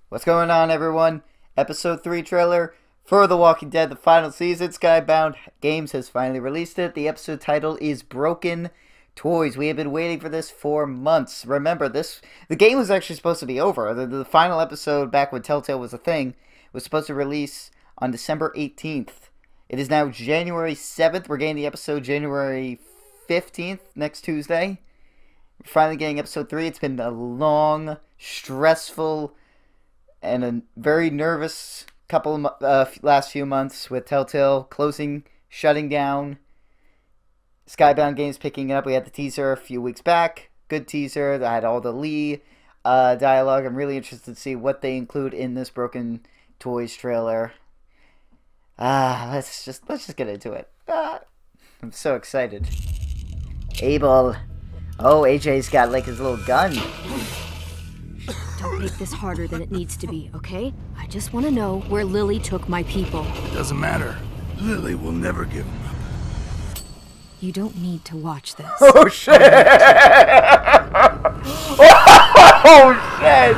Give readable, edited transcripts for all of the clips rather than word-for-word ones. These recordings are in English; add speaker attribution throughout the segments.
Speaker 1: What's going on, everyone? Episode 3 trailer for The Walking Dead, the final season. Skybound Games has finally released it. The episode title is Broken Toys. We have been waiting for this for months. Remember, the game was actually supposed to be over. The final episode, back when Telltale was a thing, was supposed to release on December 18th. It is now January 7th. We're getting the episode January 15th, next Tuesday. We're finally getting episode 3. It's been a long, stressful, and a very nervous couple of last few months with Telltale closing, shutting down, Skybound Games picking up. We had the teaser a few weeks back. Good teaser. I had all the Lee dialogue. I'm really interested to see what they include in this Broken Toys trailer. Let's just get into it. I'm so excited. Abel. Oh, AJ's got like his little gun.
Speaker 2: Don't make this harder than it needs to be, okay? I just want to know where Lily took my people.
Speaker 3: Doesn't matter. Lily will never give him up.
Speaker 2: You don't need to watch this.
Speaker 1: Oh shit! Oh shit!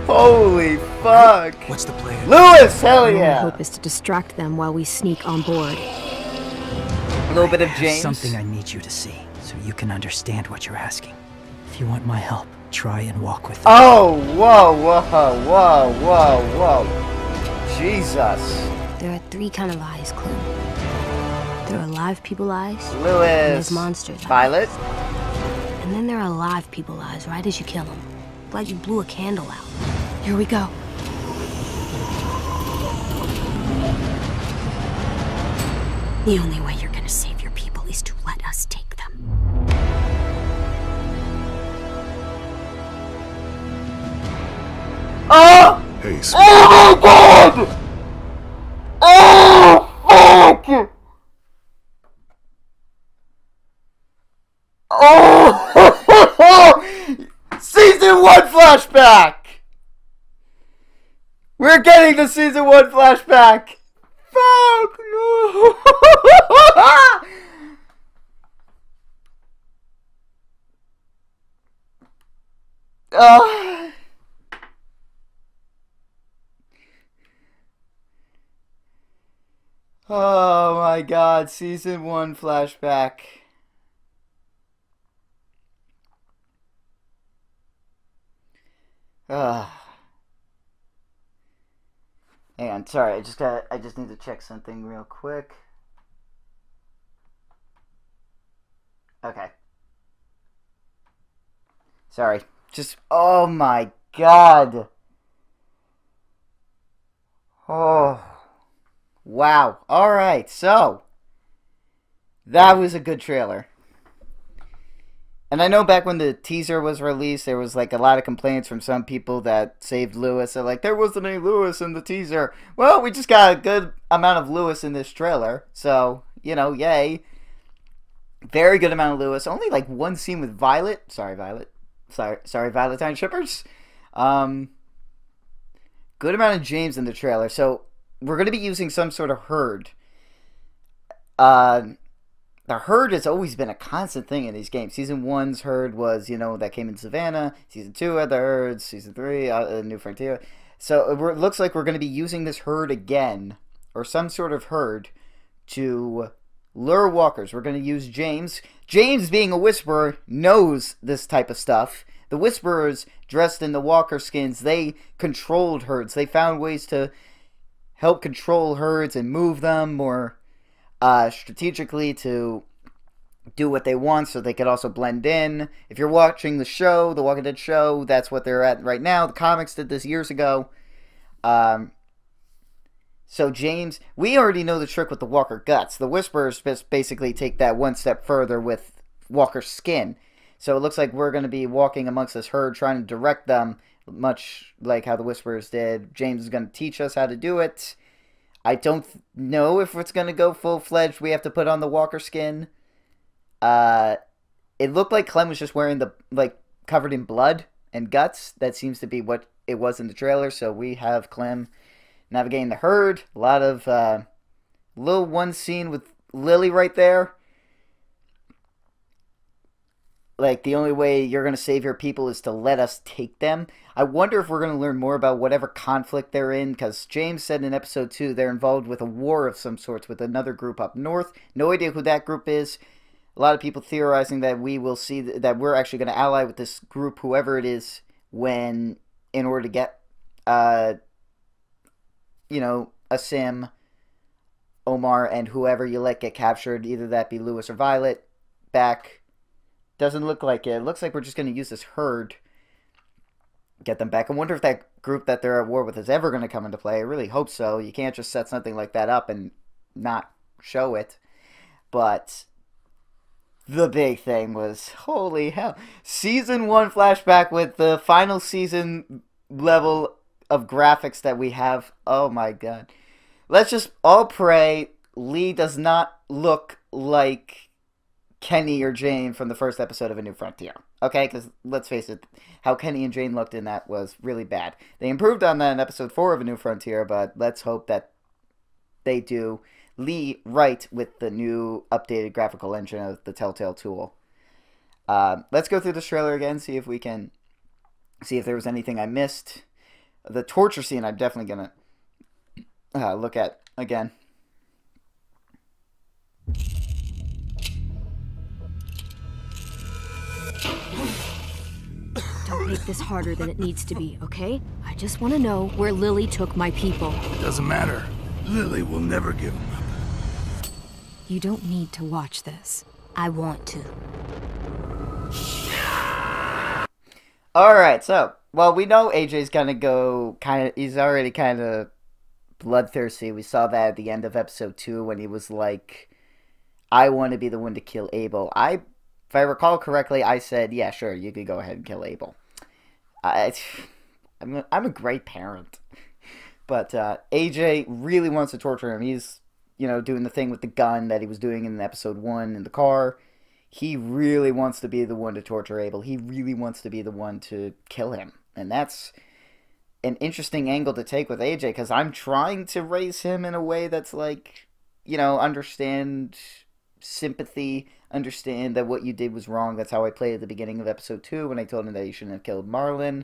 Speaker 1: Holy fuck!
Speaker 3: What's the plan?
Speaker 1: Lewis, hell
Speaker 2: My
Speaker 1: yeah!
Speaker 2: hope is to distract them while we sneak on board.
Speaker 1: A little bit of James.
Speaker 4: Something I need you to see, so you can understand what you're asking. If you want my help, try and walk with them.
Speaker 1: Oh, whoa, whoa, whoa, whoa, whoa. Jesus.
Speaker 2: There are three kind of eyes, Clem. There are live people eyes, and
Speaker 1: Lewis.
Speaker 2: there's monsters eyes.
Speaker 1: Violet.
Speaker 2: And then there are live people eyes right as you kill them. Like you blew a candle out. Here we go. The only way you're gonna save your people is to let us take them.
Speaker 1: Oh!
Speaker 3: Hey,
Speaker 1: Oh my god! Oh, fuck! Oh! Season 1 flashback! We're getting the Season 1 flashback! Fuck no! Oh my god, Season 1 flashback. Hang on, sorry, I just need to check something real quick. Okay. Sorry. Oh my god. Oh. Wow. Alright, so. That was a good trailer. And I know back when the teaser was released, there was like a lot of complaints from some people that saved Lewis. They're like, there wasn't any Lewis in the teaser. Well, we just got a good amount of Lewis in this trailer. So, you know, yay. Very good amount of Lewis. Only like one scene with Violet. Sorry, Violet. Sorry, Valentine shippers. Good amount of James in the trailer. So, we're going to be using some sort of herd. The herd has always been a constant thing in these games. Season 1's herd was, you know, that came in Savannah. Season 2 had the herds. Season 3, New Frontier. So it looks like we're going to be using this herd again, or some sort of herd, to lure walkers. We're going to use James. James, being a whisperer, knows this type of stuff. The whisperers, dressed in the walker skins, they controlled herds. They found ways to help control herds and move them more strategically to do what they want so they could also blend in. If you're watching the show, The Walking Dead show, that's what they're at right now. The comics did this years ago. So James, we already know the trick with the walker guts. The whisperers just basically take that one step further with walker skin. So it looks like we're going to be walking amongst this herd trying to direct them, much like how the whisperers did. James is going to teach us how to do it. I don't know if it's going to go full-fledged. We have to put on the walker skin. It looked like Clem was just wearing the, like, covered in blood and guts. That seems to be what it was in the trailer. So we have Clem navigating the herd. A lot of, little one scene with Lily right there. like the only way you're going to save your people is to let us take them. I wonder if we're going to learn more about whatever conflict they're in, because James said in episode 2 they're involved with a war of some sorts with another group up north. No idea who that group is. A lot of people theorizing that we will see that we're actually going to ally with this group, whoever it is, in order to get, Asim, Omar, and whoever you let get captured, either that be Lewis or Violet, back. Doesn't look like it. It looks like we're just going to use this herd, get them back. I wonder if that group that they're at war with is ever going to come into play. I really hope so. You can't just set something like that up and not show it. But the big thing was, holy hell, Season 1 flashback with the final season level of graphics that we have. Oh my god. Let's just all pray Lee does not look like Kenny or Jane from the first episode of A New Frontier. Okay? Because, let's face it, how Kenny and Jane looked in that was really bad. They improved on that in episode 4 of A New Frontier, but let's hope that they do Lee right with the new updated graphical engine of the Telltale tool. Let's go through this trailer again, see if we can see if there was anything I missed. The torture scene I'm definitely going to look at again.
Speaker 2: Don't make this harder than it needs to be, okay? I just want to know where Lily took my people.
Speaker 3: Doesn't matter. Lily will never give him up.
Speaker 2: You don't need to watch this. I want to.
Speaker 1: Alright, so, well, we know AJ's gonna go he's already kind of bloodthirsty. We saw that at the end of episode 2 when he was like, I want to be the one to kill Abel. If I recall correctly, I said, yeah, sure, you could go ahead and kill Abel. I'm a great parent. But AJ really wants to torture him. He's, doing the thing with the gun that he was doing in episode 1 in the car. He really wants to be the one to torture Abel. He really wants to be the one to kill him. And that's an interesting angle to take with AJ, because I'm trying to raise him in a way that's like, understand sympathy, understand that what you did was wrong. That's how I played at the beginning of episode 2 when I told him that he shouldn't have killed Marlon.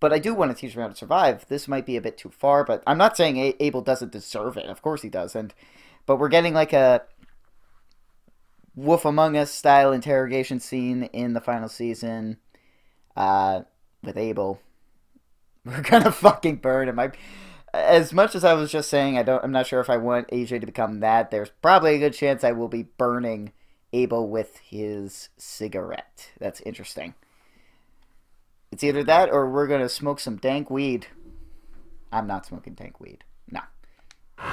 Speaker 1: But I do want to teach him how to survive. This might be a bit too far, but I'm not saying Abel doesn't deserve it. Of course he doesn't. But we're getting like a Wolf Among Us style interrogation scene in the final season with Abel. We're gonna fucking burn him. As much as I was just saying, I'm not sure if I want AJ to become that. There's probably a good chance I will be burning Abel with his cigarette. That's interesting. It's either that or we're gonna smoke some dank weed. I'm not smoking dank weed. No.
Speaker 3: All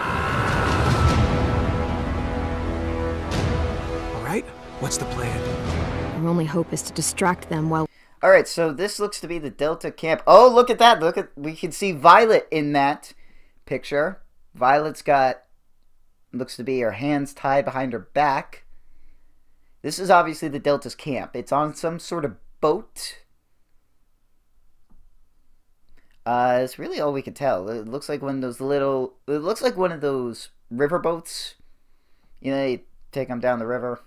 Speaker 3: right, what's the plan?
Speaker 2: Our only hope is to distract them while...
Speaker 1: Alright, so this looks to be the Delta camp. Oh, look at that. We can see Violet in that picture. Violet's got, looks to be her hands tied behind her back. This is obviously the Delta's camp. It's on some sort of boat. It's really all we can tell. It looks like one of those it looks like one of those river boats. You take them down the river.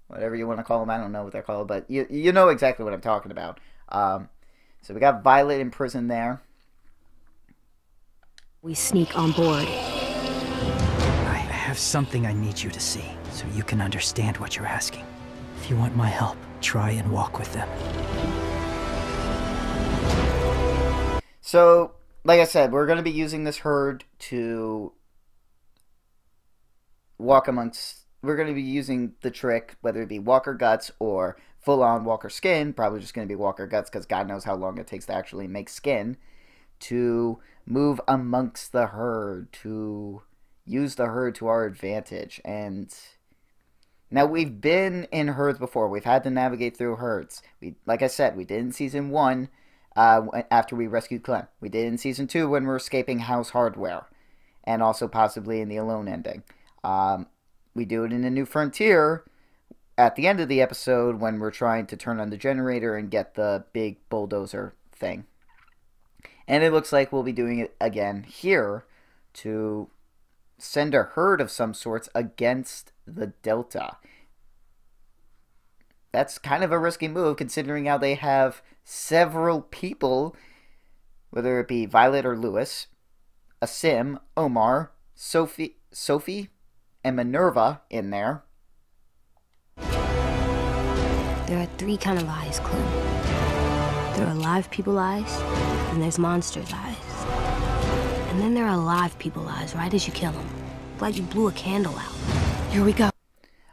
Speaker 1: Whatever you want to call them. I don't know what they're called, but you know exactly what I'm talking about. So we got Violet in prison there.
Speaker 2: we sneak on board.
Speaker 4: I have something I need you to see, so you can understand what you're asking. If you want my help, try and walk with them.
Speaker 1: So, like I said, we're going to be using this herd to walk amongst... We're going to be using the trick, whether it be Walker Guts or full-on Walker Skin, probably just going to be Walker Guts because God knows how long it takes to actually make skin, to move amongst the herd, to use the herd to our advantage. And now, we've been in herds before. We've had to navigate through herds. Like I said, we did in Season 1 after we rescued Clem. We did in Season 2 when we're escaping House Hardware, and also possibly in the Alone ending. We do it in A New Frontier at the end of the episode when we're trying to turn on the generator and get the big bulldozer thing. And it looks like we'll be doing it again here to send a herd of some sorts against the Delta. that's kind of a risky move considering how they have several people, whether it be Violet or Lewis, Asim, Omar, Sophie, and Minerva in there.
Speaker 2: There are three kind of eyes, Clem. There are live people eyes, and there's monsters' eyes. And then there are alive people eyes right as you kill them. Like you blew a candle out. Here we go.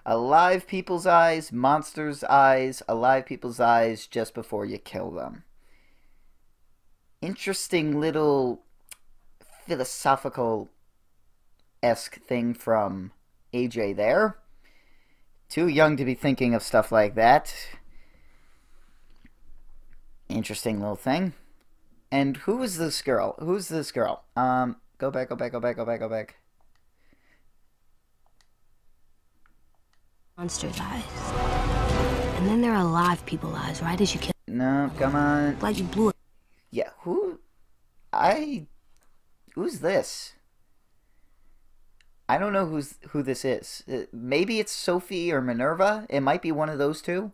Speaker 1: Alive people's eyes, monsters' eyes, alive people's eyes just before you kill them. Interesting little philosophical-esque thing from AJ there. Too young to be thinking of stuff like that. Interesting little thing. And who is this girl? Who's this girl? Go back.
Speaker 2: Monsters' eyes. And then there are alive people eyes right as you kill.
Speaker 1: No, come on.
Speaker 2: Like you blew it.
Speaker 1: Yeah, who's this? I don't know who this is. Maybe it's Sophie or Minerva. It might be one of those two.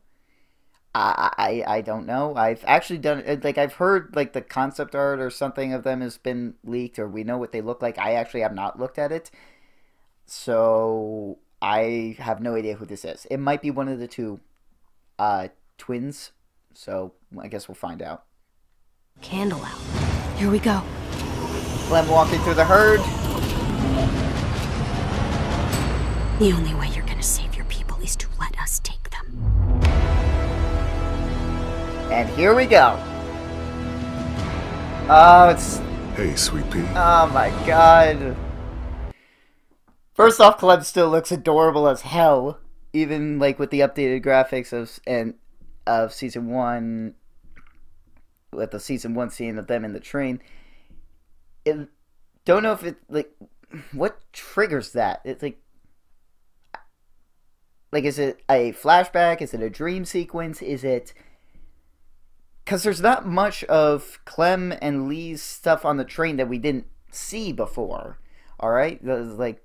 Speaker 1: I don't know. I've actually done, like, I've heard, like, the concept art or something of them has been leaked, or we know what they look like. I actually have not looked at it. So I have no idea who this is. It might be one of the two twins. So I guess we'll find out.
Speaker 2: Candle out. Here we go.
Speaker 1: Clem walking through the herd.
Speaker 2: The only way you're gonna save your people is to let us take them.
Speaker 1: And here we go. Oh, it's...
Speaker 5: Hey, sweet pea.
Speaker 1: Oh my god. First off, Clem still looks adorable as hell. Even, like, with the updated graphics of Season 1... With the Season 1 scene of them in the train. Don't know if it, like... What triggers that? It's like... Like, is it a flashback? Is it a dream sequence? Is it... Because there's not much of Clem and Lee's stuff on the train that we didn't see before. Alright? Like,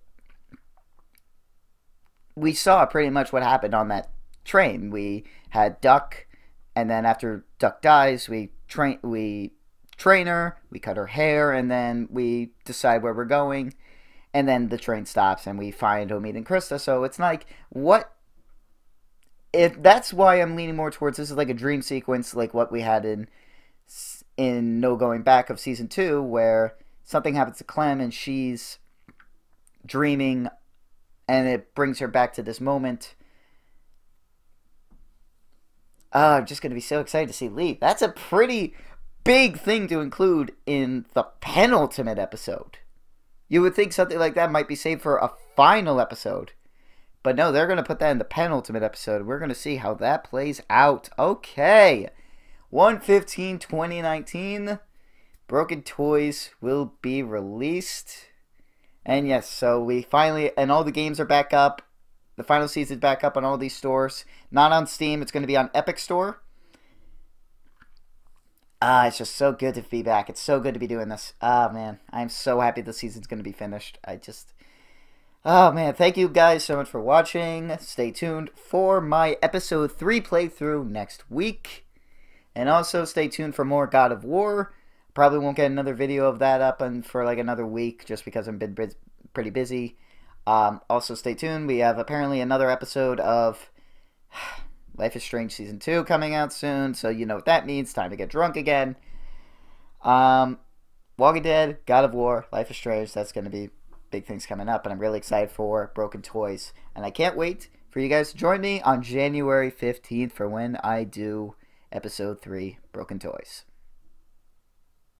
Speaker 1: we saw pretty much what happened on that train. We had Duck, and then after Duck dies, we train her, we cut her hair, and then we decide where we're going. And then the train stops, and we find Omid and Krista. So it's like, what... If that's why I'm leaning more towards this is like a dream sequence, like what we had in No Going Back of Season 2, where something happens to Clem and she's dreaming, and it brings her back to this moment. I'm just going to be so excited to see Lee. That's a pretty big thing to include in the penultimate episode. You would think something like that might be saved for a final episode. But no, they're going to put that in the penultimate episode. We're going to see how that plays out. Okay. 1/15/2019. Broken Toys will be released. And yes, so we finally... And all the games are back up. The final season's back up on all these stores. Not on Steam. It's going to be on Epic Store. It's just so good to be back. It's so good to be doing this. Man. I'm so happy the season's going to be finished. Oh, man. Thank you guys so much for watching. Stay tuned for my Episode 3 playthrough next week. And also stay tuned for more God of War. Probably won't get another video of that up for like another week just because I've been pretty busy. Also stay tuned. We have apparently another episode of Life is Strange Season 2 coming out soon. So you know what that means. Time to get drunk again. Walking Dead, God of War, Life is Strange. That's going to be big things coming up, and I'm really excited for Broken Toys. And I can't wait for you guys to join me on January 15th for when I do Episode 3, Broken Toys.